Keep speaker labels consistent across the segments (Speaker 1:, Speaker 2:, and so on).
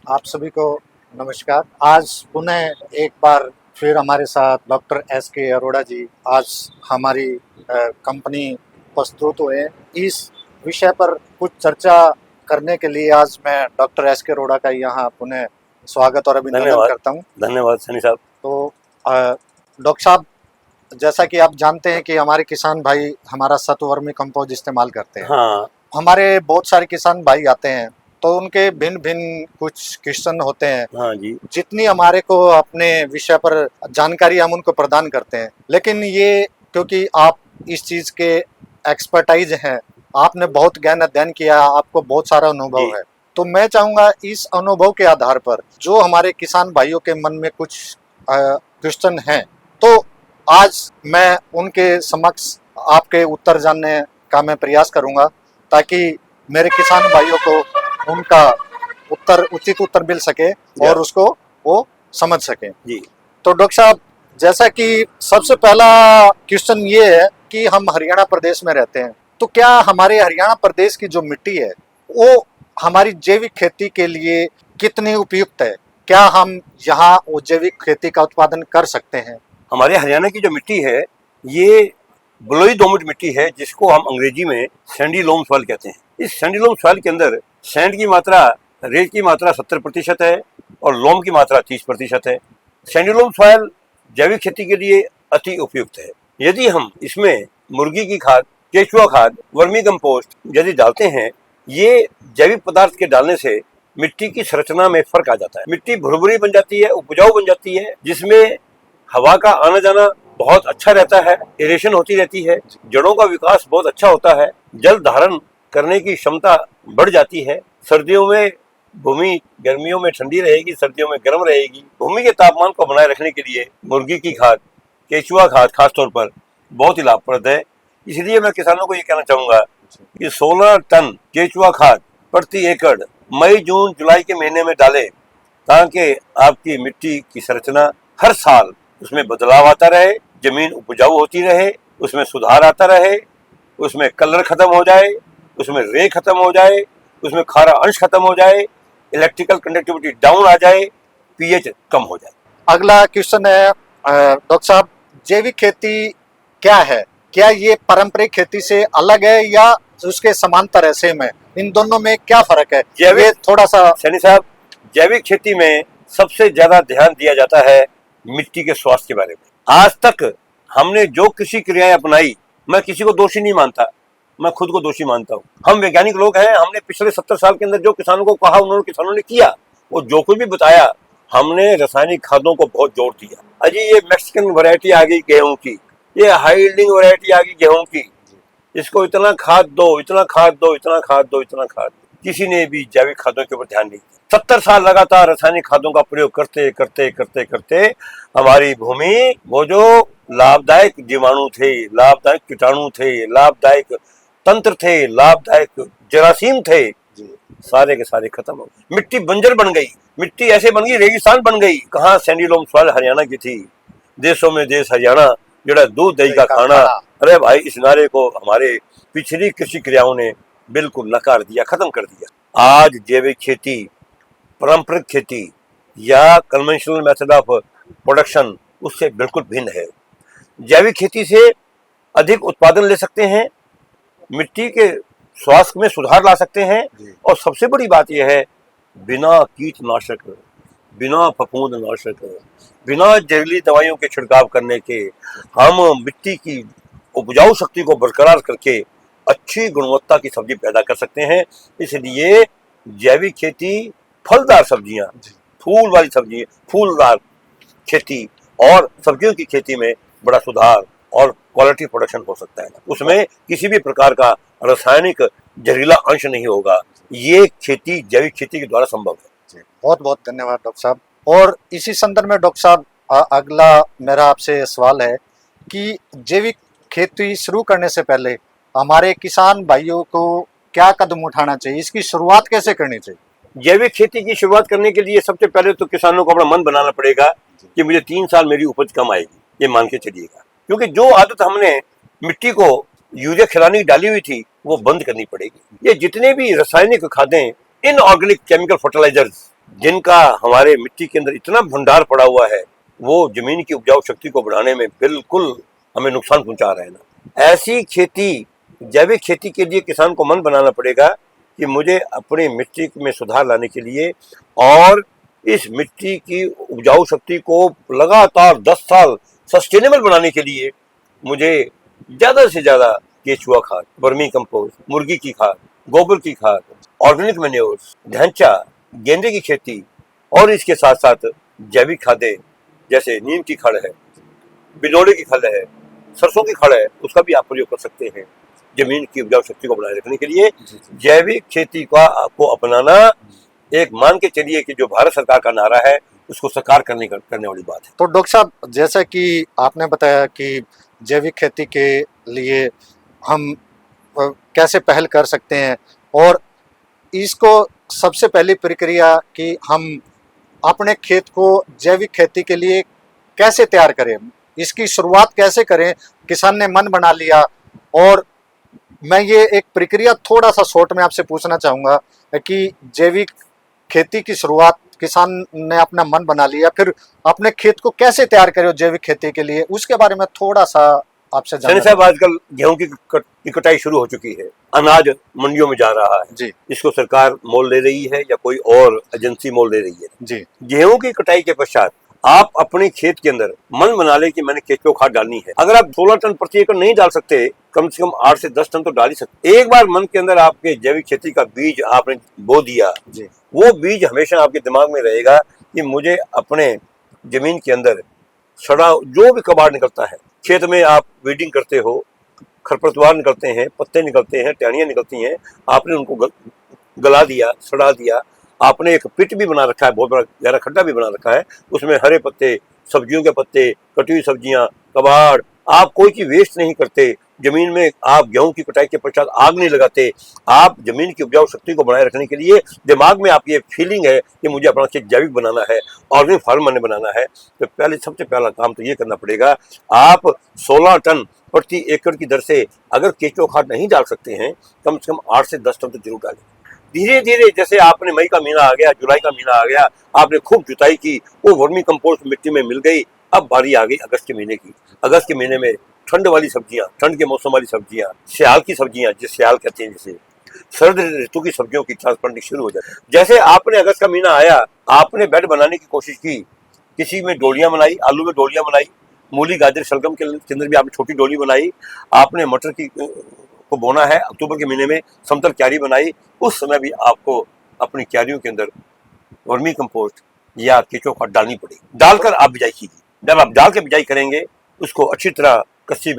Speaker 1: आप सभी को नमस्कार। आज पुनः एक बार फिर हमारे साथ डॉक्टर एस.के. अरोड़ा जी आज हमारी कंपनी प्रस्तुत हुए। इस विषय पर कुछ चर्चा करने के लिए आज मैं डॉक्टर एस.के. अरोड़ा का यहाँ पुनः स्वागत और अभिनंदन करता हूँ।
Speaker 2: धन्यवाद सनी साहब।
Speaker 1: तो डॉक्टर साहब, जैसा कि आप जानते हैं कि हमारे किसान भाई हमारा सत्वर्मी कंपोज इस्तेमाल करते हैं।
Speaker 2: हाँ,
Speaker 1: हमारे बहुत सारे किसान भाई आते हैं तो उनके भिन्न भिन्न कुछ क्वेश्चन होते हैं।
Speaker 2: हाँ जी।
Speaker 1: जितनी हमारे को अपने विषय पर जानकारी हम उनको प्रदान करते हैं, लेकिन ये क्योंकि आप इस चीज के एक्सपर्टाइज हैं, आपने बहुत ज्ञान अध्ययन किया, आपको बहुत सारा अनुभव है, तो मैं चाहूंगा इस अनुभव के आधार पर जो हमारे किसान भाइयों के मन में कुछ क्वेश्चन हैं, तो आज मैं उनके समक्ष आपके उत्तर जानने का मैं प्रयास करूंगा ताकि मेरे किसान भाइयों को उनका उचित उत्तर मिल सके और उसको वो समझ सके
Speaker 2: जी।
Speaker 1: तो डॉक्टर साहब, जैसा कि सबसे पहला क्वेश्चन ये है कि हम हरियाणा प्रदेश में रहते हैं, तो क्या हमारे हरियाणा प्रदेश की जो मिट्टी है वो हमारी जैविक खेती के लिए कितनी उपयुक्त है? क्या हम यहाँ वो जैविक खेती का उत्पादन कर सकते हैं?
Speaker 2: हमारे हरियाणा की जो मिट्टी है ये बलुई दोमट मिट्टी है, जिसको हम अंग्रेजी में सैंडी लोम सॉइल कहते हैं। इस सैंडी लोम सॉइल के अंदर सैंड की मात्रा, रेत की मात्रा 70% है और लोम की मात्रा 30% है। सैंडी लोम सॉइल जैविक खेती के लिए अति उपयुक्त है। यदि हम इसमें मुर्गी की खाद, केचुआ खाद, वर्मी कंपोस्ट यदि डालते हैं, ये जैविक पदार्थ के डालने से मिट्टी की संरचना में फर्क आ जाता है। मिट्टी भुरभुरी बन जाती है, उपजाऊ बन जाती है, जिसमें हवा का आना जाना बहुत अच्छा रहता है, एरेशन होती रहती है, जड़ों का विकास बहुत अच्छा होता है, जल धारण करने की क्षमता बढ़ जाती है। सर्दियों में भूमि गर्मियों में ठंडी रहेगी, सर्दियों में गर्म रहेगी। भूमि के तापमान को बनाए रखने के लिए मुर्गी की खाद, केचुआ खाद खासतौर पर बहुत ही लाभप्रद है। इसलिए मैं किसानों को ये कहना चाहूंगा कि 16 टन केचुआ खाद प्रति एकड़ मई, जून, जुलाई के महीने में डालें, ताकि आपकी मिट्टी की संरचना हर साल उसमें बदलाव आता रहे, जमीन उपजाऊ होती रहे, उसमें सुधार आता रहे, उसमें कलर खत्म हो जाए, उसमें रे खत्म हो जाए, उसमें खारा अंश खत्म हो जाए, इलेक्ट्रिकल कंडक्टिविटी डाउन आ जाए, पीएच कम हो जाए।
Speaker 1: अगला क्वेश्चन है डॉक्टर साहब, जैविक खेती क्या है? क्या ये पारंपरिक खेती से अलग है या उसके समांतर है, सेम है? इन दोनों में क्या फर्क है? ये थोड़ा सा
Speaker 2: सैनी साहब, जैविक खेती में सबसे ज्यादा ध्यान दिया जाता है मिट्टी के स्वास्थ्य के बारे में। आज तक हमने जो कृषि क्रियाएं अपनाई, मैं किसी को दोषी नहीं मानता, मैं खुद को दोषी मानता हूँ। हम वैज्ञानिक लोग हैं, हमने पिछले 70 साल के अंदर जो किसानों को कहा, उन्होंने किसानों ने किया, वो जो कुछ भी बताया, हमने रासायनिक खादों को बहुत जोर दिया। अजी ये मैक्सिकन वैरायटी आ गई गेहूं की, ये हाई यील्डिंग वैरायटी आ गई गेहूं की, इसको इतना खाद दो, इतना खाद दो, इतना खाद दो, इतना खाद दो। किसी ने भी जैविक खादों के ऊपर ध्यान नहीं दिया। 70 साल लगातार रासायनिक खादों का प्रयोग करते करते करते करते हमारी भूमि, वो जो लाभदायक जीवाणु थे, लाभदायक कीटाणु थे, लाभदायक तंत्र थे, लाभदायक जरासीम थे, सारे के सारे खत्म हो गए। मिट्टी बंजर बन गई, मिट्टी ऐसे बन गई, रेगिस्तान बन गई। कहाँ सैंडी लोम सॉइल हरियाणा की थी, देशों में देश हरियाणा, जड़ा दूध दही का खाना। अरे भाई, इस नारे को हमारे पिछली कृषि क्रियाओं ने बिल्कुल नकार दिया, खत्म कर दिया। आज जैविक खेती, पारंपरिक खेती या कन्वेंशनल मेथड ऑफ प्रोडक्शन उससे बिल्कुल भिन्न है। जैविक खेती से अधिक उत्पादन ले सकते हैं, मिट्टी के स्वास्थ्य में सुधार ला सकते हैं, और सबसे बड़ी बात यह है, बिना कीटनाशक, बिना फफूंदनाशक, बिना जहरीली दवाइयों के छिड़काव करने के हम मिट्टी की उपजाऊ शक्ति को बरकरार करके अच्छी गुणवत्ता की सब्जी पैदा कर सकते हैं। इसलिए जैविक खेती, फलदार सब्जियां, फूल वाली सब्जी, फूलदार खेती और सब्जियों की खेती में बड़ा सुधार और क्वालिटी प्रोडक्शन हो सकता है। उसमें किसी भी प्रकार का रासायनिक जहरीला अंश नहीं होगा। ये खेती जैविक खेती के द्वारा संभव है।
Speaker 1: बहुत बहुत धन्यवाद डॉक्टर साहब। और इसी संदर्भ में डॉक्टर साहब, अगला मेरा आपसे सवाल है कि जैविक खेती शुरू करने से पहले हमारे किसान भाइयों को क्या कदम उठाना चाहिए? इसकी शुरुआत कैसे करनी चाहिए?
Speaker 2: जैविक खेती की शुरुआत करने के लिए सबसे पहले तो किसानों को अपना मन बनाना पड़ेगा कि मुझे 3 साल मेरी उपज कम आएगी, ये मान के चलिएगा। क्योंकि जो आदत हमने मिट्टी को यूरिया खिलाने की डाली हुई थी, वो बंद करनी पड़ेगी। ये जितने भी रासायनिक खादें, इनऑर्गेनिक केमिकल फर्टिलाइजर्स जिनका हमारे मिट्टी के अंदर इतना भंडार पड़ा हुआ है, वो जमीन की उपजाऊ शक्ति को बढ़ाने में बिल्कुल हमें नुकसान पहुंचा रहे हैं ना। ऐसी खेती, जैविक खेती के लिए किसान को मन बनाना पड़ेगा कि मुझे अपनी मिट्टी में सुधार लाने के लिए और इस मिट्टी की उपजाऊ शक्ति को लगातार 10 साल सस्टेनेबल बनाने के लिए मुझे ज्यादा से ज्यादा केचुआ खाद, वर्मी कंपोस्ट, मुर्गी की खाद, गोबर की खाद, ऑर्गेनिक मैन्योर्स, ढांचा, गेंदे की खेती और इसके साथ साथ जैविक खादें जैसे नीम की खड़ है, बिलोड़े की खल है, सरसों की खड़ है, उसका भी आप प्रयोग कर सकते हैं जमीन की उपजाऊ शक्ति को बनाए रखने के लिए। जैविक खेती का आपको अपनाना एक मान के चलिए कि जो भारत सरकार का नारा है उसको साकार करने वाली बात है।
Speaker 1: तो डॉक्टर साहब, जैसा कि आपने बताया कि जैविक खेती के लिए हम कैसे पहल कर सकते हैं, और इसको सबसे पहली प्रक्रिया कि हम अपने खेत को जैविक खेती के लिए कैसे तैयार करें, इसकी शुरुआत कैसे करें। किसान ने मन बना लिया, और मैं ये एक प्रक्रिया थोड़ा सा शॉर्ट में आपसे पूछना चाहूँगा कि जैविक खेती की शुरुआत किसान ने अपना मन बना लिया, फिर अपने खेत को कैसे तैयार करें जैविक खेती के लिए, उसके बारे में थोड़ा सा आपसे जानना।
Speaker 2: साहब, आजकल गेहूं की कटाई शुरू हो चुकी है, अनाज मंडियों में जा रहा है
Speaker 1: जी।
Speaker 2: इसको सरकार मोल ले रही है या कोई और एजेंसी मोल ले रही है
Speaker 1: जी।
Speaker 2: गेहूं की कटाई के पश्चात आप अपने खेत के अंदर मन बना ले कि मैंने केचुआ खाद डालनी है। अगर आप 16 टन प्रति एकड़ नहीं डाल सकते, कम से कम 8 से 10 टन तो डाल ही सकते। एक बार मन के अंदर आपके जैविक खेती का बीज आपने बो दिया
Speaker 1: जी।
Speaker 2: वो बीज हमेशा आपके दिमाग में रहेगा कि मुझे अपने जमीन के अंदर सड़ा जो भी कबाड़ निकलता है, खेत में आप वीडिंग करते हो, खरपतवार निकलते हैं, पत्ते निकलते हैं, टहनियां निकलती हैं, आपने उनको गला दिया, सड़ा दिया। आपने एक पिट भी बना रखा है, बहुत बड़ा गहरा खड्डा भी बना रखा है, उसमें हरे पत्ते, सब्जियों के पत्ते, कटी हुई सब्जियां, कबाड़, आप कोई चीज वेस्ट नहीं करते। जमीन में आप गेहूं की कटाई के पश्चात आग नहीं लगाते। आप जमीन की उपजाऊ शक्ति को बनाए रखने के लिए दिमाग में आपकी फीलिंग है कि मुझे अपना खेत जैविक बनाना है, ऑर्गेनिक फार्म मैंने बनाना है, तो पहले सबसे पहला काम तो ये करना पड़ेगा, आप 16 टन प्रति एकड़ की दर से अगर केचुआ खाद नहीं डाल सकते हैं, कम से कम 8 से 10 टन तो जरूर डालें। धीरे धीरे जैसे आपने मई का महीना आ गया, जुलाई का महीना आ गया, आपने खूब जुताई की, वो वर्मी कंपोस्ट मिट्टी में मिल गई। अब बारी आ गई अगस्त के महीने की। अगस्त के महीने में ठंड वाली सब्जियां, ठंड के मौसम वाली सब्जियां, सियाल की सब्जियां, जिसे सियाल कहते हैं, जैसे सर्द ऋतु की सब्जियों की छाछ पड़नी शुरू हो जाती है। जैसे आपने अगस्त का महीना आया, आपने बेड बनाने की कोशिश की, किसी में डोलियां बनाई, आलू में डोलियां बनाई, मूली, गाजर, शलगम के अंदर भी आपने छोटी डोली बनाई, आपने मटर की को बोना है, अक्टूबर के महीने में समतल क्यारी बनाई, उस समय भी आपको अपनी क्यारियों के अंदर वर्मी कंपोस्ट या केचुआ खाद डालनी पड़ेगी। डालकर आप बिजाई कीजिए। जब आप डाल के बिजाई करेंगे, उसको अच्छी तरह कस्सी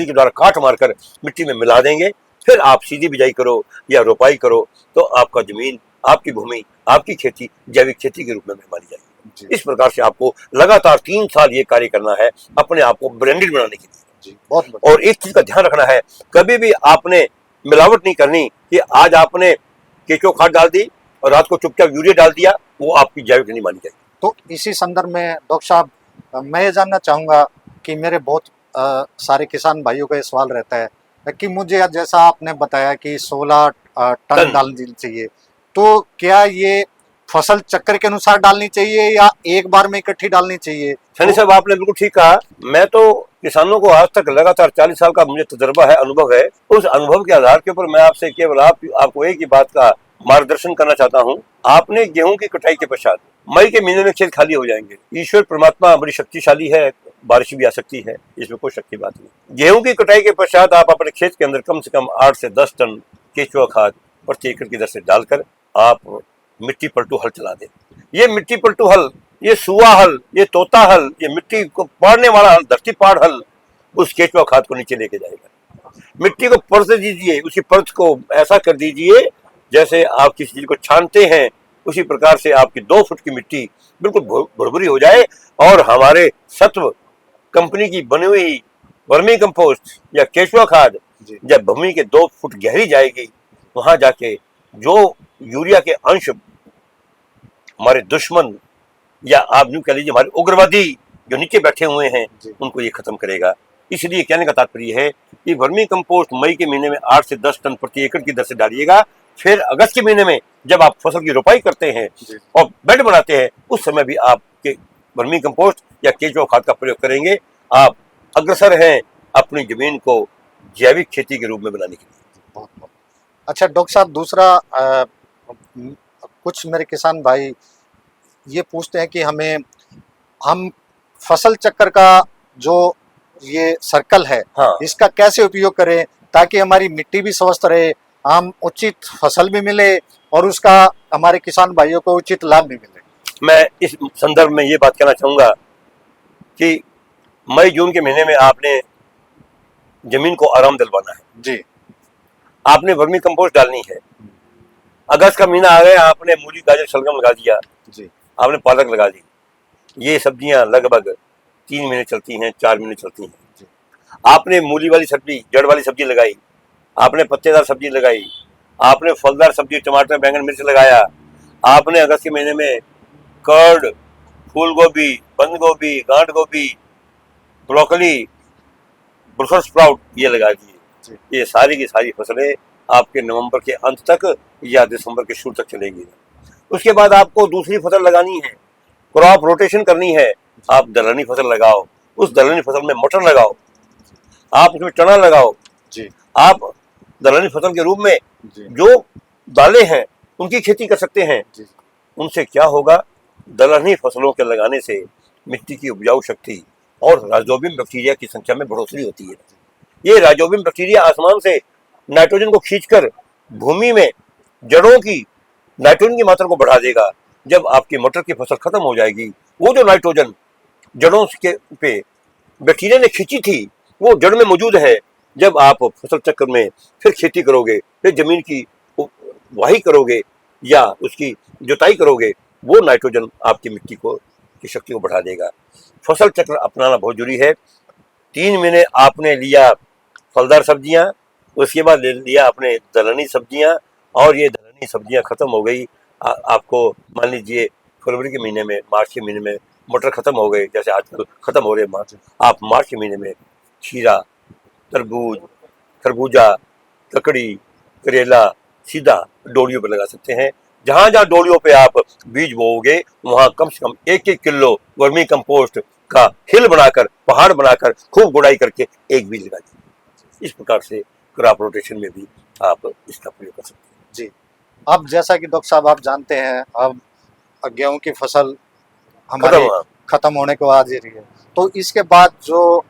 Speaker 2: के द्वारा काट मारकर मिट्टी में मिला देंगे, फिर आप सीधी बिजाई करो या रोपाई करो, तो आपका जमीन, आपकी भूमि, आपकी खेती जैविक खेती के रूप में मानी जाएगी। इस प्रकार से आपको लगातार 3 साल ये कार्य करना है, अपने आप को ब्रांडेड बनाने के लिए। बहुत। और एक चीज का ध्यान रखना है, कभी भी आपने मिलावट नहीं करनी कि आज आपने केचुआ खाद डाल दी और रात को चुपचाप यूरिया डाल दिया, वो आपकी जैविक नहीं मानी जाएगी।
Speaker 1: तो इसी संदर्भ में डॉक्टर साहब, मैं ये जानना चाहूँगा कि मेरे बहुत सारे किसान भाइयों का ये सवाल रहता है कि मुझे, जैसा आपने बताया कि 16 टन डालनी चाहिए, तो क्या ये फसल चक्र के अनुसार डालनी चाहिए या एक बार में इकट्ठी डालनी चाहिए?
Speaker 2: सनी साहब, आपने बिल्कुल ठीक कहा। मैं तो किसानों को आज तक लगातार 40 साल का मुझे तजुर्बा है, अनुभव है। उस अनुभव के आधार के ऊपर मैं आपसे केवल आपको एक ही बात का मार्गदर्शन करना चाहता हूँ। आपने गेहूं की कटाई के पश्चात मई के महीने में खेत खाली हो जाएंगे। ईश्वर परमात्मा बड़ी शक्तिशाली है, बारिश भी आ सकती है, इसमें कोई शक की बात नहीं। गेहूं की कटाई के पश्चात आप अपने खेत के अंदर कम से कम 8 से 10 टन केचुआ खाद प्रति एकड़ की दर से डालकर आप मिट्टी पलटू हल चला दें। ये मिट्टी पलटू हल, ये सुआ हल, ये तोता हल, ये मिट्टी को पाड़ने वाला हल, धरती पाड़ हल, उस केचुआ खाद को नीचे लेके जाएगा। मिट्टी को परत दीजिए, उसी परत को ऐसा कर दीजिए जैसे आप किसी चीज को छानते हैं, उसी प्रकार से आपकी 2 फुट की मिट्टी बिल्कुल भुरभुरी हो जाए, और हमारे सत्व कंपनी की बनी हुई वर्मी कंपोस्ट या केचुआ खाद जब भूमि के 2 फुट गहरी जाएगी, वहां जाके जो यूरिया के अंश हमारे दुश्मन या आप यूं कह लीजिए हमारे उग्रवादी जो नीचे बैठे हुए हैं, उनको ये खत्म करेगा। इसलिए कहने का तात्पर्य है कि वर्मी कंपोस्ट मई के महीने में 8 से 10 टन प्रति एकड़ की दर से डालिएगा, फिर अगस्त के महीने में जब आप फसल की रोपाई करते हैं
Speaker 1: जी।
Speaker 2: और बेड बनाते हैं, उस समय भी आपके वर्मी कंपोस्ट या केंचुआ खाद का प्रयोग करेंगे। आप अग्रसर हैं अपनी जमीन को जैविक खेती के रूप में बनाने के लिए।
Speaker 1: बहुत बहुत अच्छा डॉक्टर साहब, दूसरा कुछ मेरे किसान भाई ये पूछते हैं कि हम फसल चक्र का जो ये सर्कल है,
Speaker 2: हाँ,
Speaker 1: इसका कैसे उपयोग करें ताकि हमारी मिट्टी भी स्वस्थ रहे, हम उचित फसल भी मिले और उसका हमारे किसान भाइयों को उचित लाभ भी मिले।
Speaker 2: मैं इस संदर्भ में ये बात कहना चाहूंगा कि मई जून के महीने में आपने जमीन को आराम दिलवाना है,
Speaker 1: जी
Speaker 2: आपने वर्मी कंपोस्ट डालनी है। अगस्त का महीना आ गया, आपने मूली गाजर शलगम लगा दिया,
Speaker 1: जी
Speaker 2: आपने पालक लगा दी। ये सब्जियां लगभग 3 महीने चलती हैं, 4 महीने चलती हैं।
Speaker 1: जी
Speaker 2: आपने मूली वाली सब्जी, जड़ वाली सब्जी लगाई, आपने पत्तेदार सब्जी लगाई, आपने फलदार सब्जी टमाटर बैंगन मिर्च लगाया, आपने अगस्त के महीने में कर्ड, फूल गोभी, बंद गोभी, गांठ गोभी, ब्रोकली, ब्रुसेल्स स्प्राउट ये लगा दिए।
Speaker 1: जी
Speaker 2: ये सारी की सारी फसलें आपके नवंबर के अंत तक या दिसंबर के शुरू तक चलेगी। उसके बाद आपको दूसरी फसल लगानी है, क्रॉप रोटेशन करनी है। आप दलहनी फसल लगाओ, उस दलहनी फसल में मटर लगाओ, आप उसमें चना लगाओ।
Speaker 1: जी
Speaker 2: आप दलहनी फसल के रूप में
Speaker 1: जी
Speaker 2: जो दालें हैं उनकी खेती कर सकते हैं।
Speaker 1: जी
Speaker 2: उनसे क्या होगा, दलहनी फसलों के लगाने से मिट्टी की उपजाऊ शक्ति और राइजोबियम बैक्टीरिया की संख्या में बढ़ोतरी होती है। ये राइजोबियम बैक्टीरिया आसमान से नाइट्रोजन को खींचकर भूमि में जड़ों की नाइट्रोजन की मात्रा को बढ़ा देगा। जब आपकी मटर की फसल खत्म हो जाएगी, वो जो नाइट्रोजन जड़ों के पे बैक्टीरिया ने खींची थी वो जड़ में मौजूद है। जब आप फसल चक्र में फिर खेती करोगे, फिर जमीन की वाही करोगे या उसकी जुताई करोगे, वो नाइट्रोजन आपकी मिट्टी को की शक्ति को बढ़ा देगा। फसल चक्र अपनाना बहुत जरूरी है। 3 महीने आपने लिया फलदार सब्जियां, उसके बाद ले लिया आपने दलहनी सब्जियां, और ये दलहनी सब्जियां खत्म हो गई। आपको मान लीजिए फरवरी के महीने में, मार्च के महीने में मटर खत्म हो गए, जैसे आजकल खत्म हो रहे मार्च, आप मार्च के महीने में खीरा, तरबूज, खरबूजा, ककड़ी, करेला सीधा डोरियों पर लगा सकते हैं। जहां जहां डोरियों पे आप बीज बोओगे वहां कम से कम 1-1 किलो वर्मी कंपोस्ट का हिल बनाकर, पहाड़ बनाकर, खूब गुड़ाई करके एक बीज लगा दीजिए। इस प्रकार से क्रॉप रोटेशन में भी आप इसका प्रयोग कर सकते हैं।
Speaker 1: जी। अब जैसा कि डॉक्टर साहब आप जानते हैं, अब गेहूं की फसल हमारी खत्म होने को आ जा रही है, तो इसके बाद जो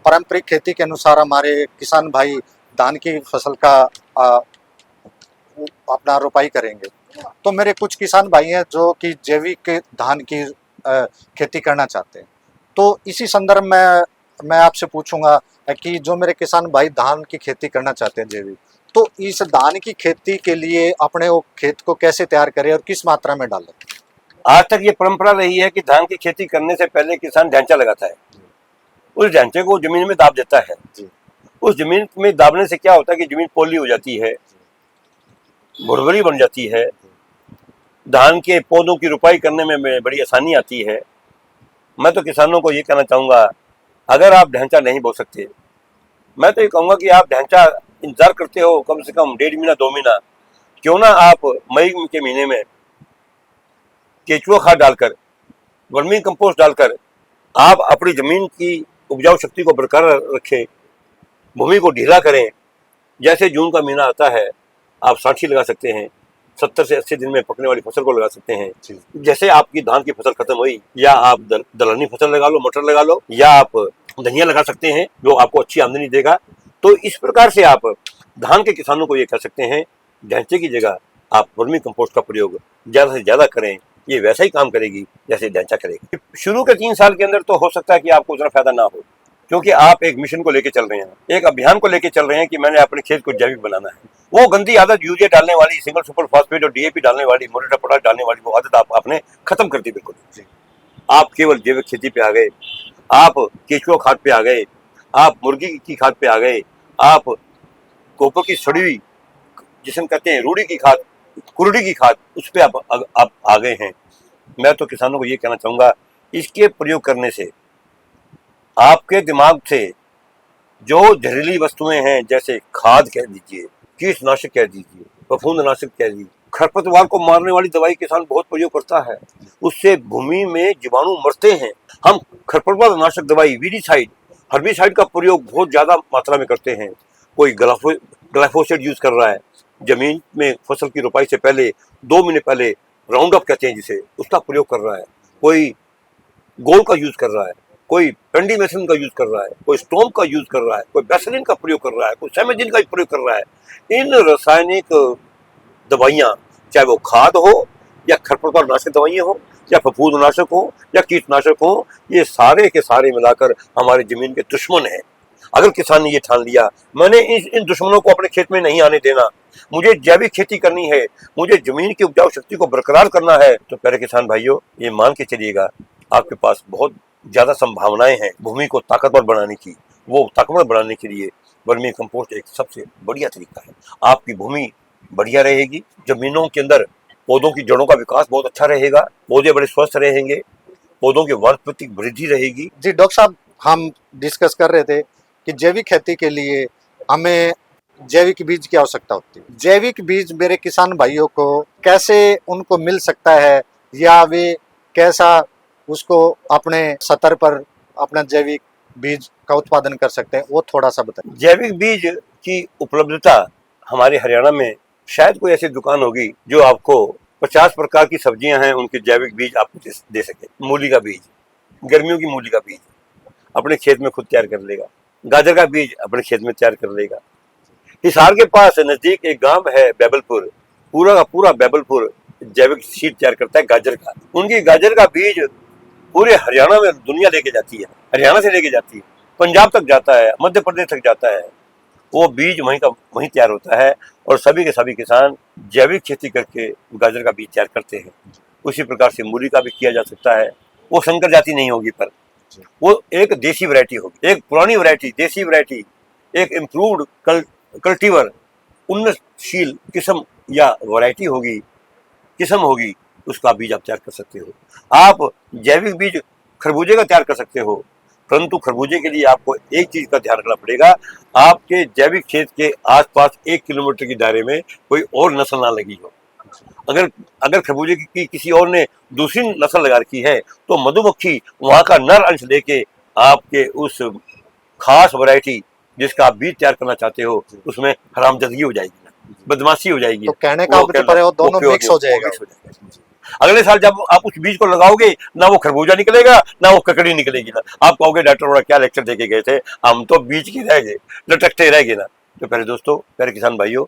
Speaker 1: पारंपरिक खेती के अनुसार हमारे किसान भाई धान की फसल का अपना रोपाई करेंगे, तो मेरे कुछ किसान भाई हैं जो कि जैविक धान की खेती करना चाहते हैं। तो इसी संदर्भ में मैं आपसे पूछूंगा कि जो मेरे किसान भाई धान की खेती करना चाहते हैं जैविक, तो इस धान की खेती के लिए अपने वो खेत को कैसे तैयार करें और किस मात्रा में डालें?
Speaker 2: आज तक ये परंपरा रही है कि धान की खेती करने से पहले किसान ढांचा लगाता है, उस ढांचे को जमीन में दाब देता है। उस जमीन में दाबने से क्या होता है कि जमीन पोली हो जाती है, भुरभुरी बन जाती है, धान के पौधों की रुपाई करने में बड़ी आसानी आती है। मैं तो किसानों को ये कहना चाहूँगा, अगर आप ढांचा नहीं बो सकते, मैं तो ये कहूँगा कि आप ढांचा इंतजार करते हो कम से कम 1.5 महीना 2 महीना, क्यों ना आप मई के महीने में केचुआ खाद डालकर, वर्मी कंपोस्ट डालकर आप अपनी जमीन की उपजाऊ शक्ति को बरकरार रखें, भूमि को ढीला करें। जैसे जून का महीना आता है, आप सांठी लगा सकते हैं, 70 से 80 दिन में पकने वाली फसल को लगा सकते हैं। जैसे आपकी धान की फसल खत्म हुई, या आप दलहनी फसल लगा लो, मटर लगा लो, या आप धनिया लगा सकते हैं जो आपको अच्छी आमदनी देगा। तो इस प्रकार से आप धान के किसानों को ये कह सकते हैं, ढांचे की जगह आप वर्मी कंपोस्ट का प्रयोग ज्यादा से ज्यादा करें, ये वैसा ही काम करेगी जैसे ढांचा करेगी। शुरू के 3 साल के अंदर तो हो सकता है कि आपको उतना फायदा ना हो, क्योंकि आप एक मिशन को लेकर चल रहे हैं, एक अभियान को लेकर चल रहे हैं कि मैंने अपने खेत को जैविक बनाना है। वो गंदी आदत यूरिया डालने वाली, सिंगल सुपर फास्फेट और डीएपी डालने वाली, मोरेटा पोटाश डालने वाली वो आदत आपने खत्म कर दी बिल्कुल। आप केवल जैविक खेती पे आ गए, आप केचुआ खाद पे आ गए, आप मुर्गी की खाद पे आ गए, आप गोबर की सड़ी हुई जिसे कहते हैं रूढ़ी की खाद, कुरड़ी की खाद, उस पर आप आ गए हैं। मैं तो किसानों को ये कहना चाहूँगा, इसके प्रयोग करने से आपके दिमाग से जो जहरीली वस्तुएं हैं, जैसे खाद कह दीजिए, कीटनाशक कह दीजिए, फफूंदनाशक इत्यादि खरपतवार को मारने वाली दवाई किसान बहुत प्रयोग करता है, उससे भूमि में जीवाणु मरते हैं। हम खरपतवार नाशक दवाई वीडीसाइड, हर्बिसाइड का प्रयोग बहुत ज्यादा मात्रा में करते हैं। कोई ग्लाइफोसेट यूज कर रहा है, जमीन में फसल की रोपाई से पहले 2 महीने पहले राउंड अप कहते हैं जिसे, उसका प्रयोग कर रहा है। कोई गोल का यूज कर रहा है, कोई पेंडीमेथलिन का यूज कर रहा है, कोई स्टोम का यूज कर रहा है, कोई बेसिलिन का प्रयोग कर रहा है, कोई सैमेजिन का प्रयोग कर रहा है। इन रासायनिक दवाइयां, चाहे वो खाद हो या खरपतवार नाशक दवाइयां हो या फफूंदनाशक हो या कीटनाशक हो, ये सारे के सारे मिलाकर हमारी जमीन के दुश्मन हैं। अगर किसान ने ये ठान लिया मैंने इन दुश्मनों को अपने खेत में नहीं आने देना, मुझे जैविक खेती करनी है, मुझे जमीन की उपजाऊ शक्ति को बरकरार करना है, तो प्यारे किसान भाइयों ये मान के चलिएगा आपके पास बहुत ज्यादा संभावनाएं हैं भूमि को ताकतवर बनाने की। वो ताकतवर बनाने के लिए वर्मी कंपोस्ट एक सबसे बढ़िया तरीका है। आपकी भूमि बढ़िया रहेगी, जमीनों के अंदर पौधों की जड़ों का विकास बहुत अच्छा रहेगा, पौधे बड़े स्वस्थ रहेंगे, पौधों की वानस्पतिक वृद्धि रहेगी।
Speaker 1: जी डॉक्टर साहब, हम डिस्कस कर रहे थे कि जैविक खेती के लिए हमें जैविक बीज की आवश्यकता होती है। जैविक बीज मेरे किसान भाइयों को कैसे उनको मिल सकता है, या वे कैसा उसको अपने स्तर पर अपना जैविक बीज का उत्पादन कर सकते हैं, वो थोड़ा सा बताइए।
Speaker 2: जैविक बीज की उपलब्धता हमारे हरियाणा में शायद कोई ऐसी दुकान होगी जो आपको 50 प्रकार की सब्जियां हैं उनके जैविक बीज आपको दे सके। मूली का बीज, गर्मियों की मूली का बीज अपने खेत में खुद तैयार कर लेगा, गाजर का बीज अपने खेत में तैयार कर लेगा। हिसार के पास नजदीक एक गांव है बैबलपुर, पूरा का पूरा बैबलपुर जैविक सीड तैयार करता है गाजर का। उनकी गाजर का बीज पूरे हरियाणा में दुनिया लेके जाती है, हरियाणा से लेके जाती है, पंजाब तक जाता है, मध्य प्रदेश तक जाता है। वो बीज वहीं तैयार होता है और सभी के सभी किसान जैविक खेती करके गाजर का बीज तैयार करते हैं। उसी प्रकार से मूली का भी किया जा सकता है। वो संकर जाति नहीं होगी, पर वो एक देसी वैरायटी होगी, एक पुरानी वैरायटी, देसी वैरायटी, एक इम्प्रूव्ड कल्टीवर, उन्नतशील किस्म या वैरायटी होगी, किस्म होगी, उसका बीज आप तैयार कर सकते हो। आप जैविक बीज खरबूजे का तैयार कर सकते हो, परंतु खरबूजे के लिए आपको एक चीज का ध्यान रखना पड़ेगा, आपके जैविक खेत के आसपास 1 किलोमीटर के दायरे में कोई और नस्ल ना लगी हो। अगर खरबूजे की किसी और ने दूसरी नस्ल लगा रखी है तो मधुमक्खी वहां का नर अंश लेके आपके उस खास वैरायटी जिसका आप बीज तैयार करना चाहते हो उसमें हरामजादगी हो जाएगी, बदमाशी हो जाएगी।
Speaker 1: तो कहने का वो दोनों मिक्स हो जाएगा।
Speaker 2: अगले साल जब आप उस बीज को लगाओगे ना वो खरबूजा निकलेगा ना वो ककड़ी निकलेगी। ना आप कहोगे डॉक्टर बड़ा क्या लेक्चर देके गए थे, हम तो बीज की रह गए, लटकते रह गए ना। तो प्यारे दोस्तों, प्यारे किसान भाइयों,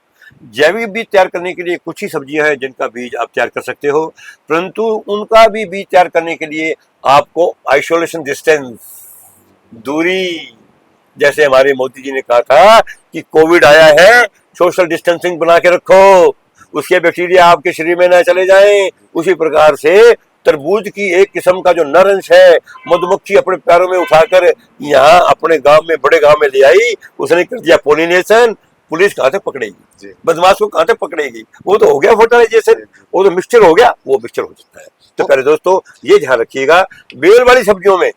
Speaker 2: जैविक बीज तैयार करने के लिए कुछ ही सब्जियां हैं जिनका बीज आप तैयार कर सकते हो, परंतु उनका भी बीज तैयार करने के लिए आपको आइसोलेशन डिस्टेंस, दूरी, जैसे हमारे मोदी जी ने कहा था कि कोविड आया है, सोशल डिस्टेंसिंग बना के रखो, उसके बैक्टीरिया आपके शरीर में न चले जाएं। उसी प्रकार से तरबूज की एक किस्म का जो नर अंश है, मधुमक्खी अपने पैरों में उठाकर यहाँ अपने गांव में, बड़े गांव में ले आई, उसने कर दिया पोलिनेशन। पुलिस कहाँ तक पकड़ेगी, बदमाश को कहाँ तक पकड़ेगी? वो तो हो गया फर्टिलाइजेशन, वो तो मिक्सचर हो गया, वो मिक्सचर हो सकता है। तो प्यारे दोस्तों, ये ध्यान रखिएगा, बेल वाली सब्जियों में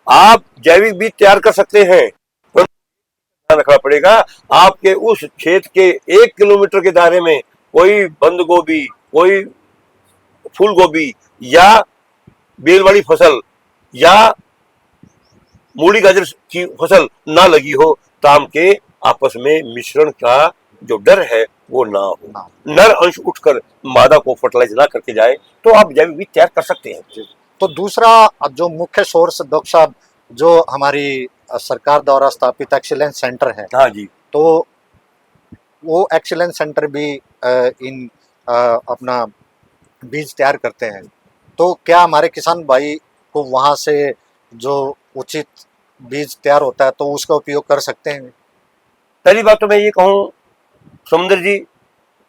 Speaker 2: आप जैविक बीज तैयार कर सकते हैं, पर ध्यान रखना पड़ेगा आपके उस खेत के 1 किलोमीटर के दायरे में कोई बंद गोभी, कोई फूल गोभी या बेल वाली फसल या मूली गाजर की फसल ना लगी हो, ताम के आपस में मिश्रण का जो डर है वो ना हो, नर अंश उठकर मादा को फर्टिलाइज ना करके जाए, तो आप जैविक बीज तैयार कर सकते हैं।
Speaker 1: तो दूसरा जो मुख्य सोर्स डॉक्टर साहब, जो हमारी सरकार द्वारा स्थापित एक्सीलेंस सेंटर है,
Speaker 2: हाँ जी,
Speaker 1: तो वो एक्सीलेंस सेंटर भी अपना बीज तैयार करते हैं। तो क्या हमारे किसान भाई को वहाँ से जो उचित बीज तैयार होता है तो उसका उपयोग कर सकते हैं?
Speaker 2: पहली बात तो मैं ये कहूँ समुद्र जी,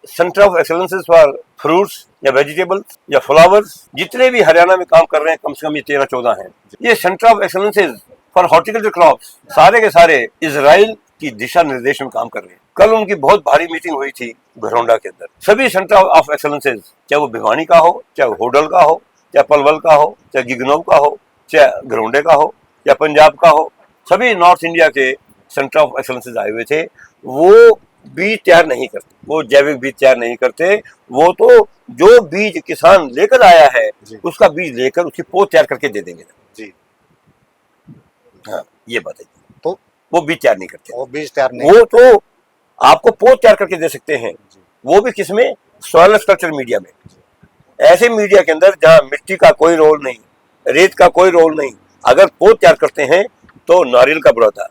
Speaker 2: centre of excellences for fruits या वेजिटेबल्स या फ्लावर्स जितने भी हरियाणा में काम कर रहे हैं, कम से कम ये 13-14 हैं। ये centre of excellences for horticulture crops सारे के सारे इजराइल की दिशा निर्देश में काम कर रहे हैं। कल उनकी बहुत भारी मीटिंग हुई थी घरौंडा के अंदर। सभी सेंटर ऑफ एक्सेलेंसेस, चाहे वो भिवानी का हो, चाहे वो होडल का हो, चाहे पलवल का हो, चाहे गिगनऊ का हो, चाहे घरौंडे का हो या पंजाब का हो, सभी नॉर्थ इंडिया के सेंटर ऑफ एक्सेलेंसेस आए हुए थे। वो बीज तैयार नहीं करते, वो जैविक बीज तैयार नहीं करते। वो तो जो बीज किसान लेकर आया है
Speaker 1: जी
Speaker 2: उसका बीज लेकर उसकी पोत तैयार करके दे देंगे।
Speaker 1: जी।
Speaker 2: हाँ, ये बताइए,
Speaker 1: तो
Speaker 2: वो बीज तैयार नहीं करते।
Speaker 1: वो बीज तैयार नहीं
Speaker 2: वो तो आपको पोत तैयार करके दे सकते हैं,
Speaker 1: जी
Speaker 2: वो भी किसमें? सॉइल स्ट्रक्चर मीडिया में। ऐसे मीडिया के अंदर जहां मिट्टी का कोई रोल नहीं, रेत का कोई रोल नहीं, अगर पोत तैयार करते हैं तो नारियल का बुरादा,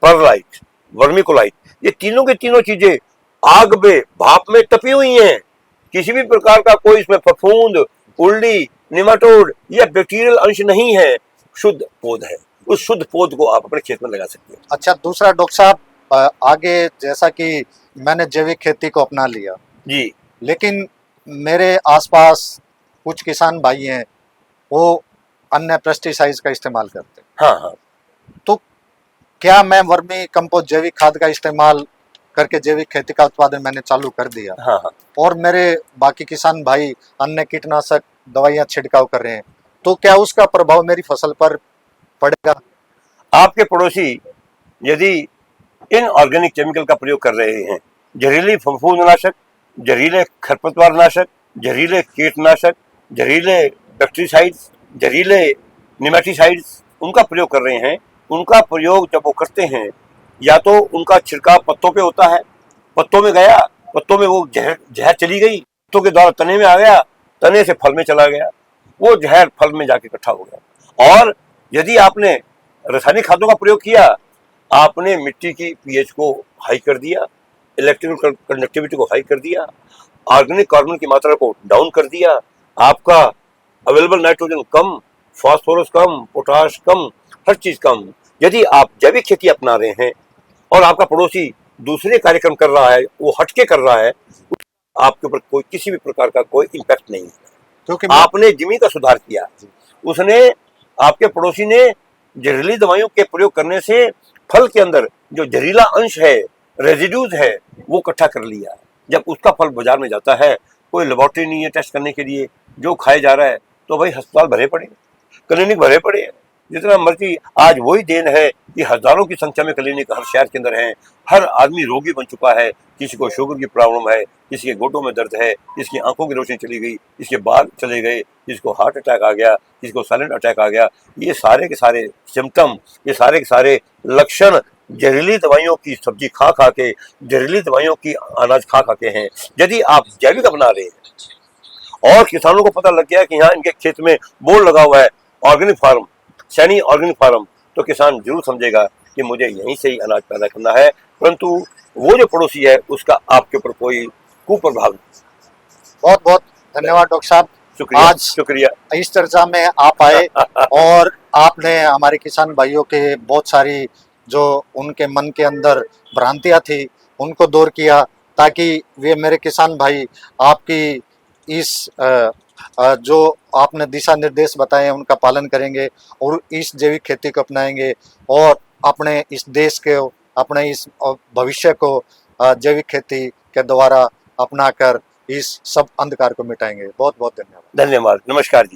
Speaker 2: परलाइट, वर्मिकोलाइट, ये तीनों की तीनों चीजें आग में, भाप में तपी हुई हैं। किसी भी प्रकार का कोई इसमें फफूंद, उल्ली, निमाटोड या बैक्टीरियल अंश नहीं है, शुद्ध पौध है। उस शुद्ध पौध को आप अपने खेत में लगा सकते हैं।
Speaker 1: अच्छा, दूसरा डॉक्टर साहब, आगे जैसा कि मैंने जैविक खेती को अपना लिया,
Speaker 2: जी
Speaker 1: लेकिन मेरे आसपास कुछ किसान भाई हैं, वो अन्य पेस्टिसाइड्स का इस्तेमाल करते हैं।
Speaker 2: हाँ हाँ,
Speaker 1: तो क्या मैं वर्मी कंपोस्ट जैविक खाद का इस्तेमाल करके जैविक खेती का उत्पादन मैंने चालू कर दिया,
Speaker 2: हाँ हाँ,
Speaker 1: और मेरे बाकी किसान भाई अन्य कीटनाशक दवाइयाँ छिड़काव कर रहे हैं, तो क्या उसका प्रभाव मेरी फसल पर पड़ेगा?
Speaker 2: आपके पड़ोसी यदि इनऑर्गेनिक केमिकल का प्रयोग कर रहे हैं, जहरीली फफूंदनाशक, जहरीले खरपतवारनाशक, जहरीले कीटनाशक, जहरीले पेस्टिसाइड्स, जहरीले निमेटिसाइड्स, उनका प्रयोग कर रहे हैं, उनका प्रयोग जब वो करते हैं, या तो उनका छिड़काव पत्तों पे होता है, पत्तों में गया, पत्तों में वो जहर चली गई, पत्तों के द्वारा तने में आ गया, तने से फल में चला गया, वो जहर फल में जाके इकट्ठा हो गया। और यदि आपने रासायनिक खादों का प्रयोग किया, आपने मिट्टी की पीएच को हाई कर दिया, इलेक्ट्रिकल कंडक्टिविटी को हाई कर दिया, ऑर्गेनिक कार्बन की मात्रा को डाउन कर दिया, आपका अवेलेबल नाइट्रोजन कम, फास्फोरस कम, पोटाश कम, हर चीज कम। यदि आप जैविक खेती अपना रहे हैं और आपका पड़ोसी दूसरे कार्यक्रम कर रहा है, वो हटके कर रहा है, आपके ऊपर कोई किसी भी प्रकार का कोई इम्पैक्ट नहीं है,
Speaker 1: क्योंकि
Speaker 2: आपने जमीन का सुधार किया। उसने, आपके पड़ोसी ने जहरीली दवाइयों के प्रयोग करने से फल के अंदर जो जहरीला अंश है, रेजिड्यूज है, वो इकट्ठा कर लिया। जब उसका फल बाजार में जाता है, कोई लेबोरेटरी नहीं है टेस्ट करने के लिए, जो खाए जा रहा है, तो भाई अस्पताल भरे पड़े, क्लिनिक भरे पड़े हैं, जितना मर्जी। आज वही देन है कि हजारों की संख्या में क्लिनिक हर शहर के अंदर हैं, हर आदमी रोगी बन चुका है। किसी को शुगर की प्रॉब्लम है, किसी के घुटनों में दर्द है, किसी की आंखों की रोशनी चली गई, किसी के बाल चले गए, किसी को हार्ट अटैक आ गया, किसी को साइलेंट अटैक आ गया। ये सारे के सारे सिम्टम, ये सारे के सारे लक्षण जहरीली दवाइयों की सब्जी खा खा के, जहरीली दवाइयों की अनाज खा खा के हैं। यदि आप जैविक अपना रहे हैं और किसानों को पता लग गया कि यहाँ इनके खेत में बोर्ड लगा हुआ है organic farm, Saini organic farm, तो किसान जरूर समझेगा कि मुझे यहीं से ही अनाज पैदा करना है। परंतु वो जो पड़ोसी है, उसका आपके ऊपर कोई कुप्रभाव नहीं।
Speaker 1: बहुत बहुत धन्यवाद डॉक्टर साहब,
Speaker 2: शुक्रिया,
Speaker 1: आज
Speaker 2: शुक्रिया।
Speaker 1: इस चर्चा में आप आए और आपने हमारे किसान भाइयों के बहुत सारी जो उनके मन के अंदर भ्रांतियां थी उनको दूर किया, ताकि वे मेरे किसान भाई आपकी इस जो आपने दिशा निर्देश बताए उनका पालन करेंगे और इस जैविक खेती को अपनाएंगे और अपने इस देश के, अपने इस भविष्य को जैविक खेती के द्वारा अपनाकर इस सब अंधकार को मिटाएंगे। बहुत बहुत धन्यवाद।
Speaker 2: धन्यवाद, नमस्कार जी।